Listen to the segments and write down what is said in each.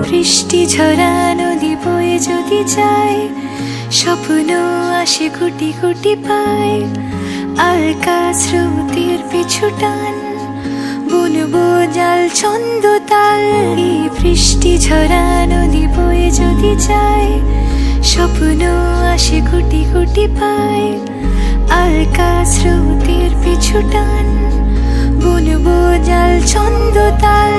বৃষ্টি ঝরা নদী বয়ে যদি যায়, স্বপ্ন আসে গুটি গুটি পায়। আলকা স্রোতের পিছু টান, বুনবো জাল ছন্দ তাল। এই বৃষ্টি ঝরা নদী বয়ে যদি যায়, স্বপ্ন আসে গুটি গুটি পায়। আলকা স্রোতের পিছু টান, বুনবো জাল ছন্দ তাল।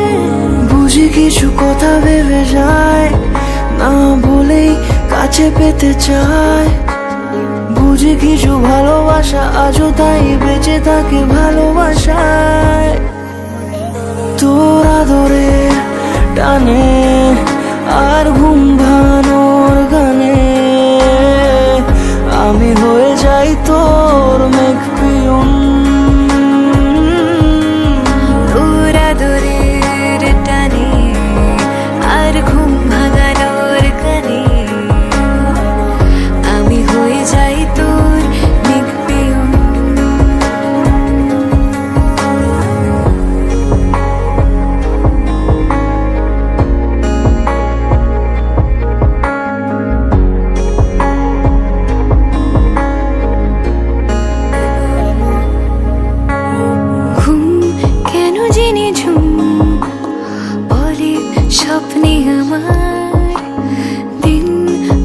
বুঝি কিছু কথা ভেবে যায়, না বলেই কাছে পেতে চায়। বুঝি কিছু ভালোবাসা আজও তাই বেঁচে থাকে ভালোবাসায়। তোর আদরে টানে আর ঘুম ভাঙানোর গানে, আমি হয়ে যাই তোর মেঘ পিয়ন। তোর আদরের টানে আর ঘুম ভাঙানোর গানে, আমি হয়ে যাই তোর মেঘ পিয়ন। ঘুম কেন জেনে ঝুম বলে স্বপ্নে আমার, দিন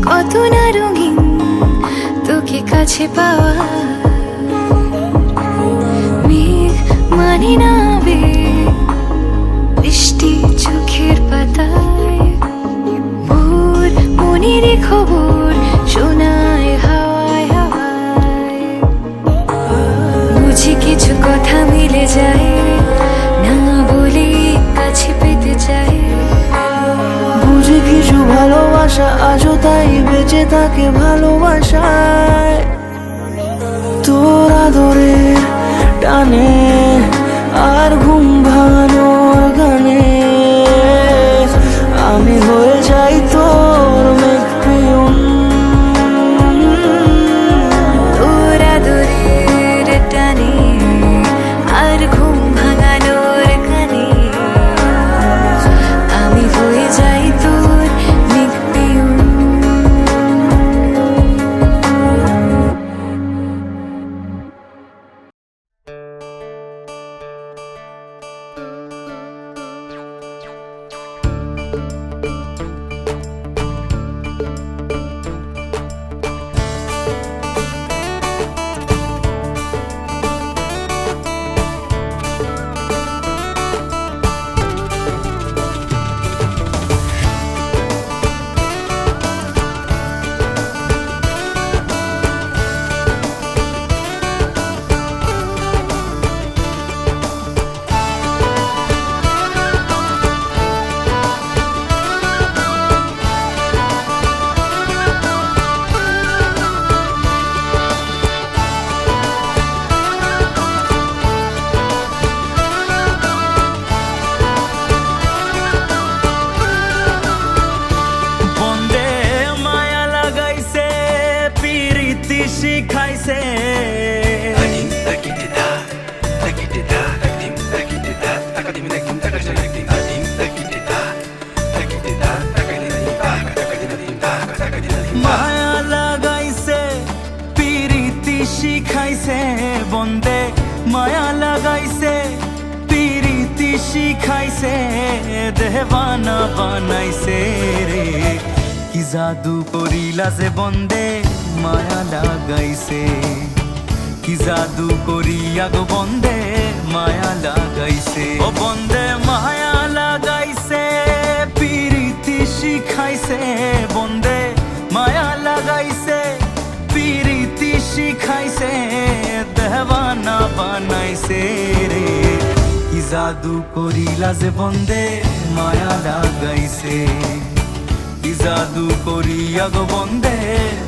কত না রঙিন তোকে কাছে পাওয়া। মেঘ মানে না আবেগ, বৃষ্টি চোখের পাতায়। ভোর মনের খবর শোনায় হাওয়ায় হাওয়ায়। বুঝি কিছু কথা মিলে যায়, না বলে কাছে পেতে চাই। বুঝি কিছু ভালোবাসা আজও তাই বেঁচে থাকে ভালোবাসায়। তোর আদরে টানে আর ঘুম ভাঙানোর গানে, আমি হয়ে যাই তোর মেঘ পিয়ন। তোর আদরের টানে আর ঘুম ভাঙানোর গানে, আমি হয়ে যাই তোর মেঘ পিয়ন। শিখাইছে মায়া লাগাইছে পিরিতি শিখাইছে বন্দে, মায়া লাগাইছে পিরিতি শিখাইছে দেবানা বানাইছে রে। কি জাদু করিলা যে বন্দে মায়া লাগাইছে, কি জাদু করিয়া গো বন্দে মায়া লাগাইছে। ও বন্দে মায়া লাগাইছে পিরিতি শিখাইছে বন্দে, মায়া লাগাইছে পিরিতি শিখাইছে দেবানা বানাইছে রে। কি জাদু করিলা যে বন্দে মায়া লাগাইছে, কি জাদু করিয়া গো বন্দে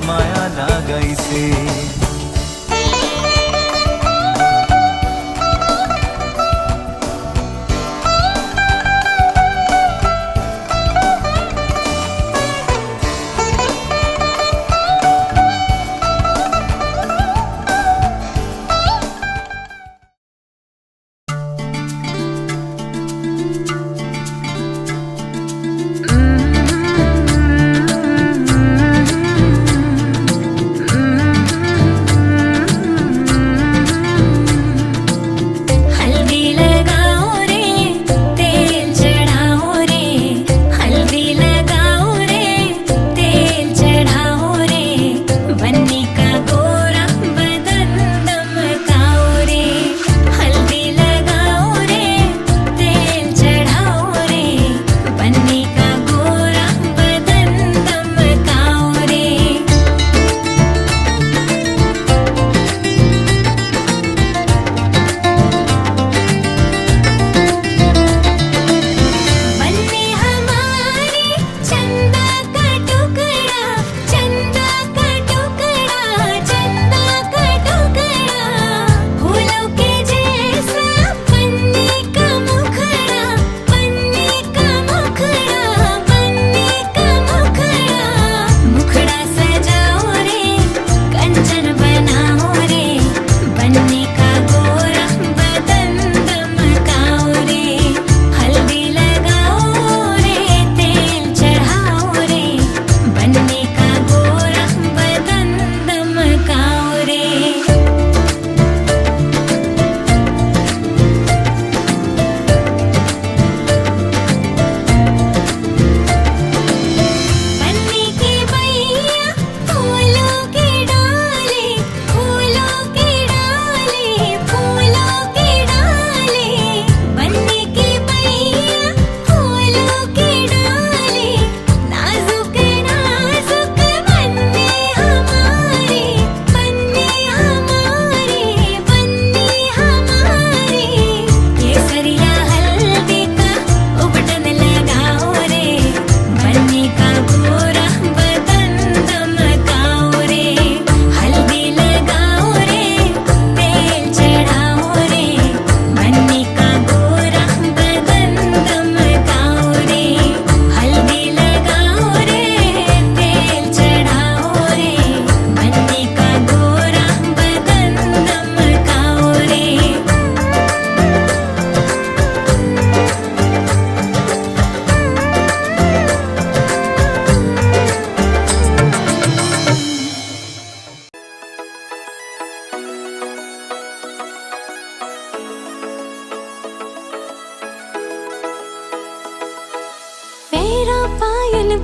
মায়া লাগাইছে।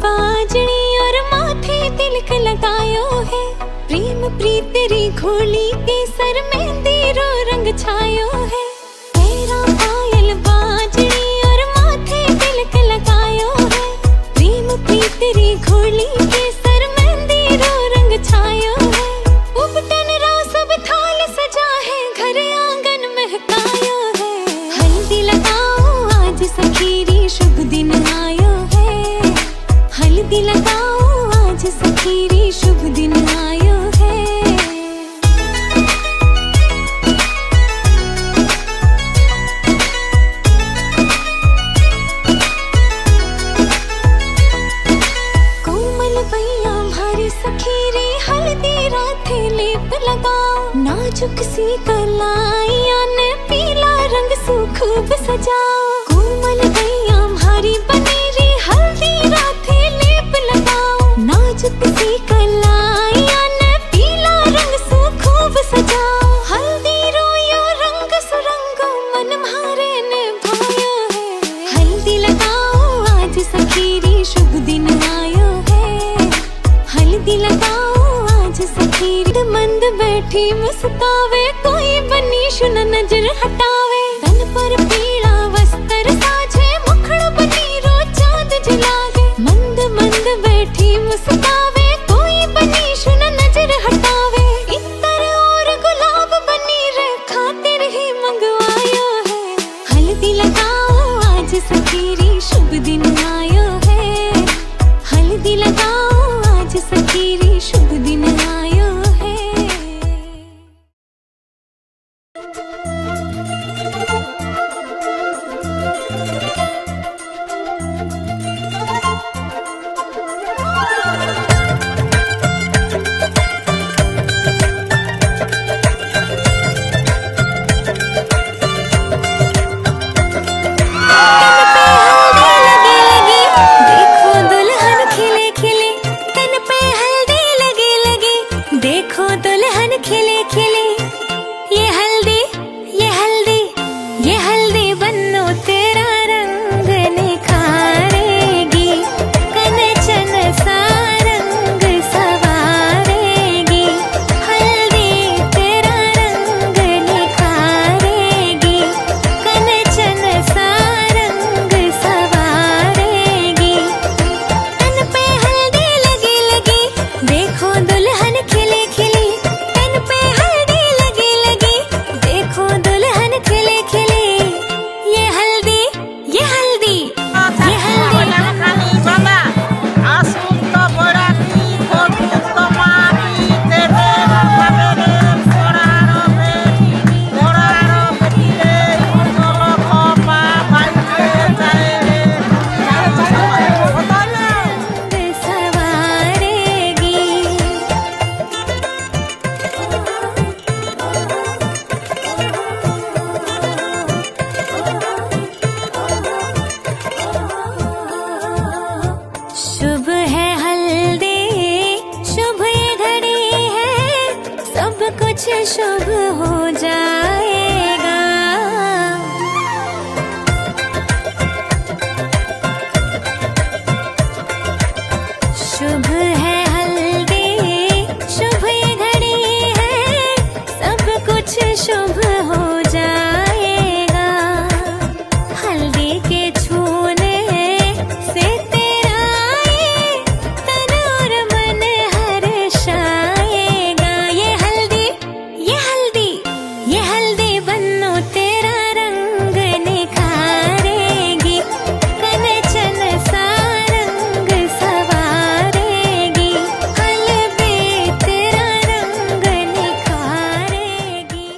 बाजनी और माथे तिलक लगायो है, प्रेम प्रीत री घोली के सर मेहंदी रो रंग छायो है। पैरा पायल बाजनी और माथे तिलक लगायो है, प्रेम प्रीत री घोली के सर मेहंदी रो रंग छायो है। उपटन रा सब थाल सजा है, घर आंगन महकायो है। हल्दी लगाओ आज सखीरी शुभ दिन आयो है, हल्दी लगाओ आज सखीरी शुभ दिन आयो है। कोमल बैया भारी सखीरी हल्दी राथे लेप लगाओ, नाजुक सी कलाइया ने पीला रंग सु खूब सजाओ। कोमल बैया भारी बनेरी हल्दी राथे लेप लगाओ, नाजुक सी कलाइया ने पीला रंग सु खूब सजाओ। हल्दी रोयो रंग सुरंगो मन मारे ने भायो है, हल्दी लगाओ आज सखीरी शुभ दिन आयो है। हल्दी लगाओ आज सखीरी मंद बैठी मुस्कावे, कोई बनी शुन नजर हटावे। तन पर पीला वस्त्र साझे, मुखड़ा बनी रो चांद जलावे। मंद मंद बैठी मुस्कावे, कोई बनी शुन नजर हटावे। इत्तर और गुलाब बनी रे खातिर ही मंगवायो है, हल्दी लगाओ आज सखीरी शुभ दिन आयो है। हल्दी लगाओ आज सखीरी शुभ दिन आयो है। शुभ हो जाएगा। शुभ है हल्दी, शुभ ये घड़ी है, सब कुछ शुभ हो जाएगा। हल्दी के छूने से तेरा ये तन और मन हर्षाएगा। ये हल्दी बन्नो तेरा रंग निखारेगी, कनचन सा रंग सवारेगी। हल्दी तेरा रंग निखारेगी।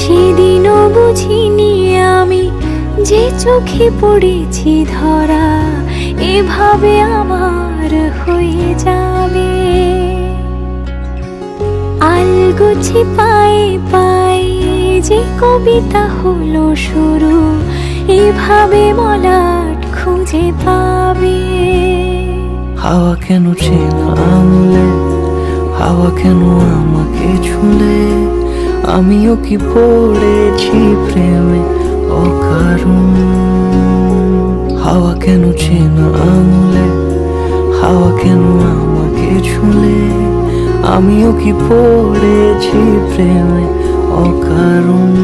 সেদিনও বুঝিনি আমি যে চোখে পড়েছি ধরা, এভাবে আমার হয়ে যাবে। আলগোছে পায়ে পায়ে যে কবিতা হলো শুরু, এভাবে মলাট খুঁজে পাবে। হাওয়া কেন চেনা আঙুলে, হাওয়া কেন আমাকে ছুলে, আমিও কি পড়েছি প্রেমে অকারণ। হাওয়া কেন চেনা আঙুলে, হাওয়া কেন আমাকে ছুলে, আমিও কি পড়েছি প্রেমে অকারণ।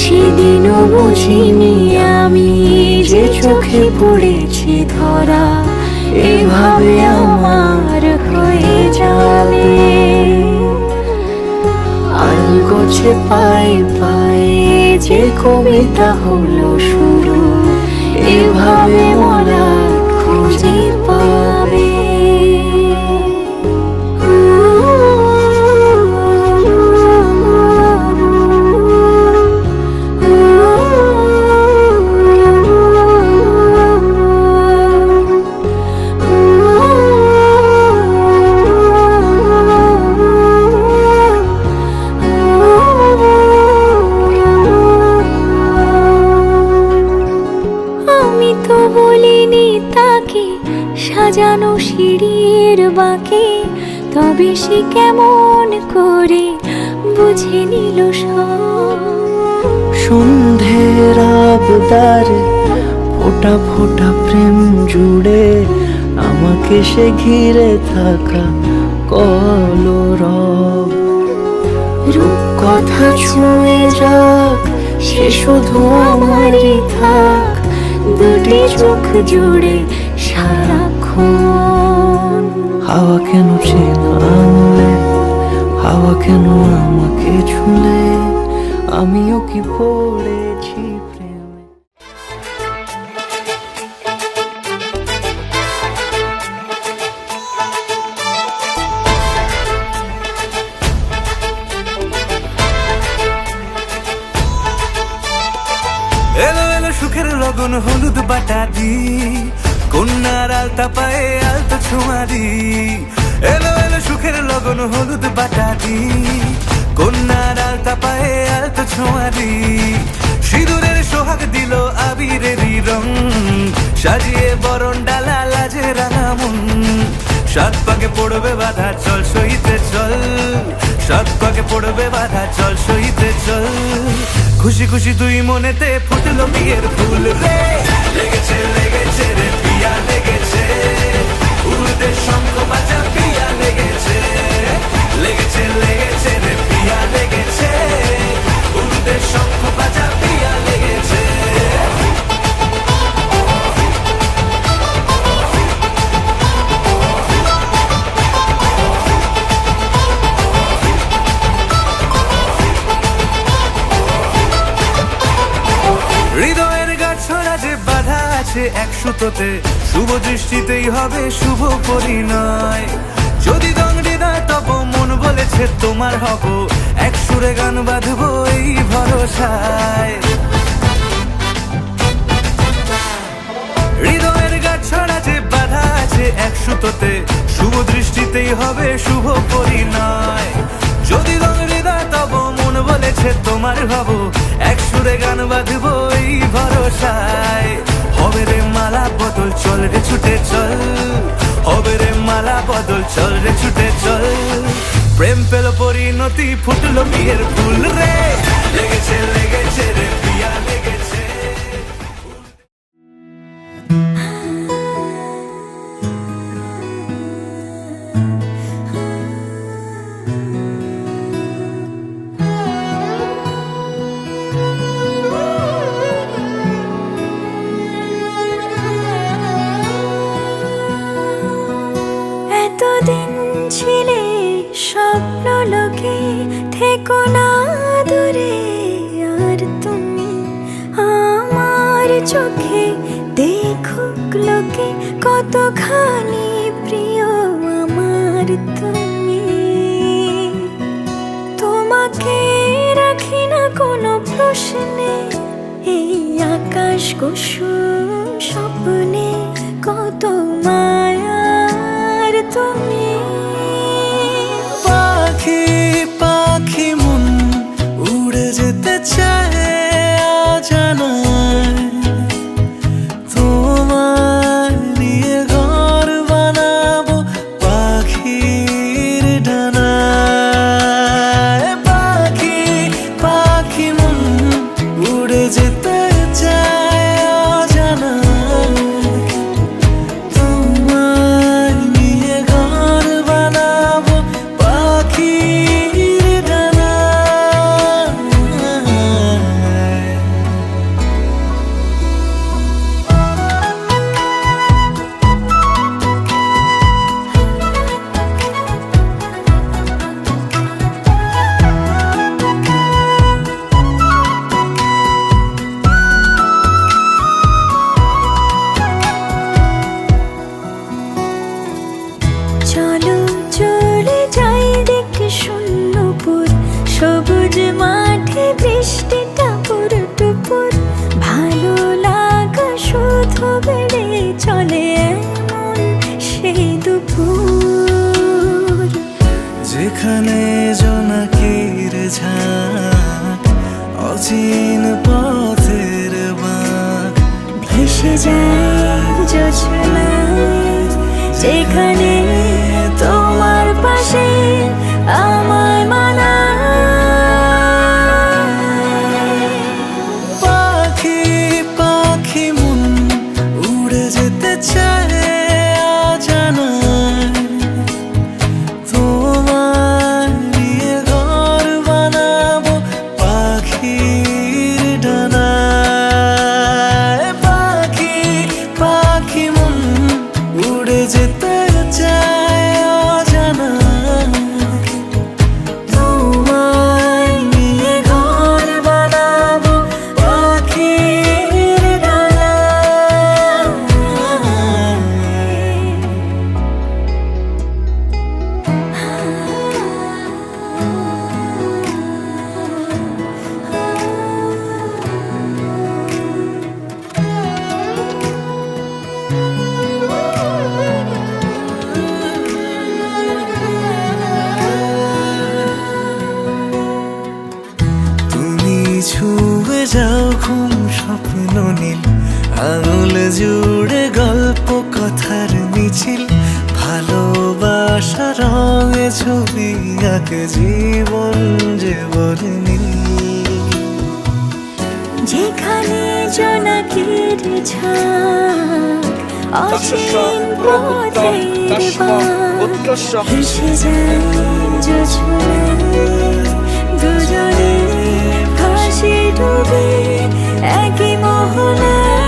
সেদিনও বুঝিনি আমি যে চোখে পড়েছি ধরা, এভাবে আমার হয়ে যাবে। আলগোছে পায়ে পায়ে যে কবিতা হলো শুরু, এভাবে মলাট খুঁজে পাবে। সাজানো সিঁড়ির বাঁকে, তবে সে কেমন করে বুঝে নিল সব। সন্ধ্যের আবদারে ফোঁটা ফোঁটা প্রেম জুড়ে, আমাকে সে ঘিরে থাকা কলরব। রূপকথা ছুঁয়ে যাক, সে শুধু আমারই থাক, দুটি চোখ জুড়ে সারাক্ষণ। হাওয়া কেন চেনা আঙুলে, হাওয়া কেন আমাকে ছুলে, আমিও কি পড়েছি প্রেমে। এলো এলো সুখের লগন হলুদ বাটা দি, কন্যার আলতা পায়ে আলতা ছোঁয়া দি। এলো এলো সুখের লগন হলুদ বাটা দি, কন্যার আলতা পায়ে আলতা ছোঁয়া দি। সিঁদুরের সোহাগ দিল আবিরেরই রং, সাজিয়ে বরণ ডালা লাজে রাঙা মন। সাত পাকে পড়বে বাধা চল সইতে চল, সাত পাকে পড়বে বাধা চল সইতে চল। খুশি খুশি দুই মনেতে ফুটলো বিয়ের ফুল রে, লেগেছে লেগেছে রে পিয়া লেগেছে, উড়তে শঙ্খ বাজা পিয়া লেগেছে। লেগেছে লেগেছে রে পিয়া লেগেছে, উড়তে শঙ্খ বাজা পিয়া লেগেছে। হৃদয়ের গাছড়া যে বাধা আছে এক সুতোতে, শুভ দৃষ্টিতেই হবে শুভ পরিণয়। যদি দংড়ি নয় তব মন বলেছে তোমার হব, এক সুরে গান বাঁধবো এই ভরসায়। হৃদয়ের গাছড়া যে বাধা আছে এক সুতোতে, শুভ দৃষ্টিতেই হবে শুভ পরিণয়। যদি দংড়ি নয় তব মন বলেছে তোমার হব, এক সুরে গান বাঁধবো এই ভরসায়। হবে রে মালা বদল চল রে ছুটে চল, হবে রে মালা বদল চল রে ছুটে চল। প্রেম পেল পরিণতি ফুটলো বিয়ের ফুল রে, লেগেছে লেগেছে রে পিয়া লেগেছে। এতদিন ছিলে স্বপ্ন লোকে, থেকো না দূরে আর তুমি আমার চোখে। দেখুক লোকে কতখানি প্রিয় আমার তুমি। তোমাকে রাখি না কোনো প্রশ্নে, এই আকাশ কুসুম স্বপ্নে কত মায়ার তুমি। শূন্যপুর, সবুজ মাঠে বৃষ্টি টাপুর টুপুর, ভালো লাগা শুধু বেড়ে চলে এমন সেই দুপুর। যেখানে জোনাকির ঝাঁক, অচিন পথের বাঁক, ভেসে যায় জোছনায়, যেখানে তোমার পাশে আমায় মানায়। পাখি পাখি মন উড়ে যেতে চায় অজানায়, তোমার নিয়ে ঘর বানাবো পাখির ডানায়। পাখি পাখি মন উড়ে যেতে চায় অজানায়, তোমায় নিয়ে ঘর বানাবো পাখির ডানায়। তুমি ছুঁয়ে যাও ঘুম স্বপ্ন নীল, আঙুল জুড়ে গল্প কথার মিছিল, ভালোবাসা রঙে ছবি আঁকে জীবন যে বর্ণিল। যেখানে জোনাকির ঝাঁক, অসীম পথের বাঁক, ভেসে যায় জোছনায়, দুজনে ভাসি ডুবে একই মোহনায়।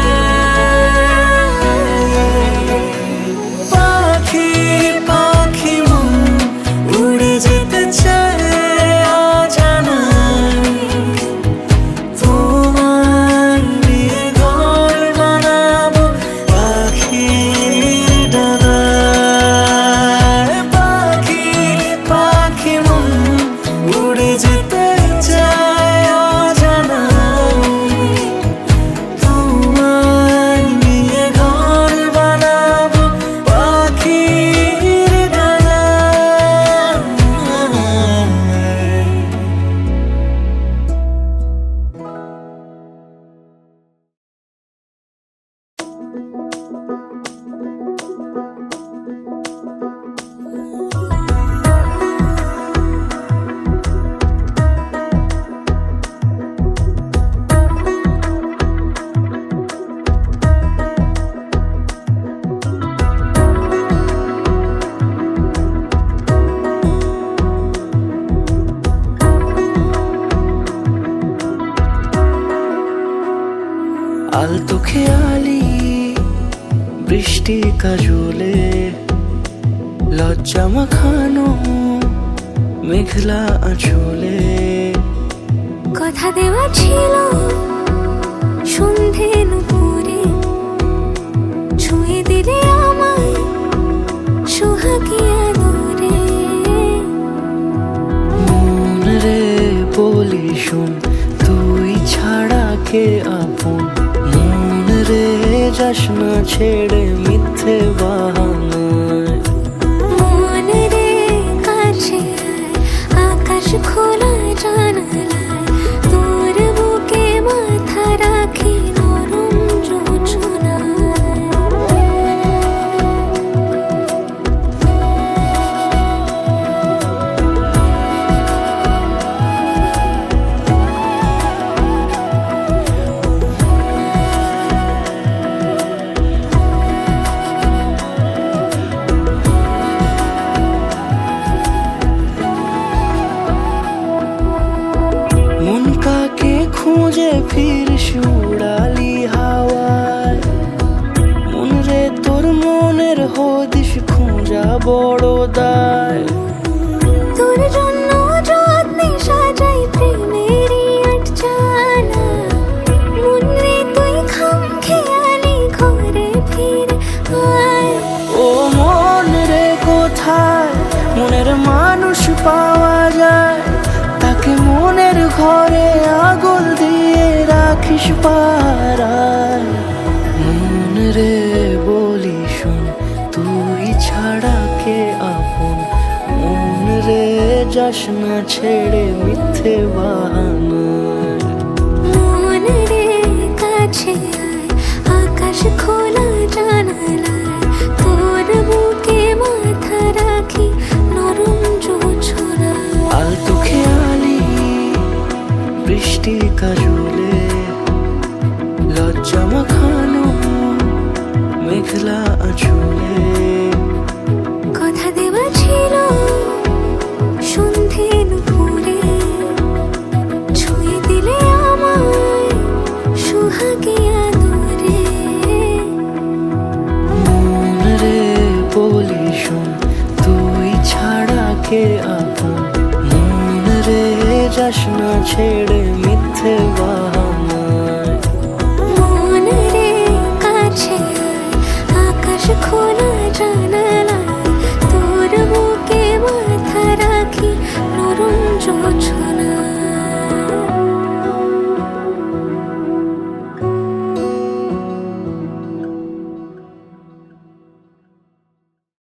পাখি পাখি মন উড়ে যেতে চায় অজানায়, তোমায় নিয়ে ঘর বানাবো পাখির ডানায়। পাখি পাখি মন উড়ে যেতে চায় অজানায়, তোমায় নিয়ে ঘর বানাবো পাখির ডানায়। আলতো খেয়ালি বৃষ্টি কাজলে, লজ্জা মাখানো মেঘলা আঁচলে, কথা দেওয়া ছিল সন্ধে নুপুরে, ছুঁয়ে দিলে আমায় সোহাগী আদরে। মন রে বলি শোন, তুই ছাড়া কে আপন, মন রে যাস না ছেড়ে মিথ্যে বাহানায়। মন রে কাছে আয়, আকাশ খোলা জানালায়, তোর বুকে মাথা রাখি নরম যোছনায়। মন কাকে খুঁজে ফিরিস উড়ালি হাওয়ায়, মন রে তোর মনের হদিস খোঁজা বড় দায়। তোর জন্য যত্নে সাজাই প্রেমেরই আটচালা, মন রে তুই খাম খেয়ালি ঘরে ফিরে আয়। ও মন রে কোথায়, মনের মানুষ মানুষ পাওয়া যায়, তাকে মনের ঘরে আগুন দিয়ে রাখিস পাড়ায়। মন রে বলি শোন, তুই ছাড়া কে আপন? মন রে যাস না ছেড়ে মিথ্যে বাহানায়। মন রে কাছে আয়, আকাশ খোলা জানালায়, তোর বুকে মাথা রাখি নরম জোছনায়। আলতো খেয়ালি বৃষ্টি কাজলে, লজ্জা মাখানো মেঘলা আঁচলে। কথা দেওয়া ছিল সন্ধে দুপুরে, ছুঁয়ে দিলে আমায় সুহাগে আদরে। মন রে বলি শোন, তুই ছাড়া কে আপন? মন রে যাস না ছেড়ে মিথ্যে বাহানায়। মন রে কাছে আয়, আকাশ খোলা জানালায়, তোর বুকে মাথা রাখি নরম জোছনায়।